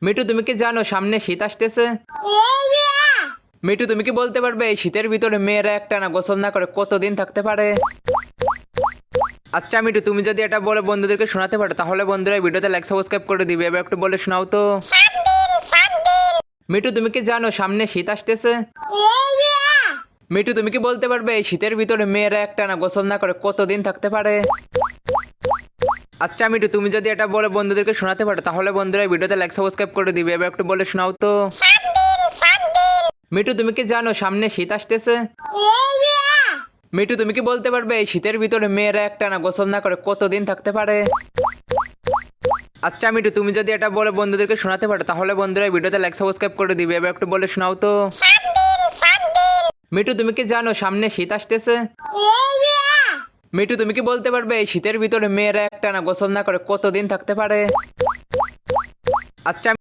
মিঠু তুমি কি জানো সামনে শীত আসতেছে? মিঠু তুমি কি বলতে পারবে এই শীতের ভিতরে মেয়েরা একটানা গোসল না করে কতদিন থাকতে পারে? আচ্ছা মিঠু তুমি যদি এটা বলে বন্ধুদেরকে শোনাতে পারো তাহলে বন্ধুরা এই ভিডিওতে লাইক সাবস্ক্রাইব করে দিবে। এবার একটু বলে শোনাও তো। মিঠু তুমি কি জানো সামনে শীত আসতেছে? মিঠু তুমি কি বলতে পারবে এই শীতের ভিতরে মেয়েরা একটানা গোসল না করে কতদিন থাকতে পারে? আচ্ছা মিঠু তুমি যদি এটা বলে বন্ধুদেরকে শোনাতে পারো তাহলে বন্ধুরা এই ভিডিওতে লাইক সাবস্ক্রাইব করে দিবে। এবার একটু বলে শোনাও তো। মিঠু তুমি কি জানো সামনে শীত আসতেছে? মিঠু তুমি কি বলতে পারবে এই শীতের ভিতরে মেয়েরা একটানা গোসল না করে কতদিন থাকতে পারে? আচ্ছা মিঠু তুমি যদি এটা বলে বন্ধুদেরকে শোনাতে পারো তাহলে বন্ধুরা এই ভিডিওতে লাইক সাবস্ক্রাইব করে দিবে। এবার একটু বলে শোনাও তো। মিঠু তুমি কি জানো সামনে শীত আসতেছে? মিঠু তুমি কি বলতে পারবে এই শীতের ভিতরে মেয়েরা একটানা গোসল না করে কতদিন থাকতে পারে? আচ্ছা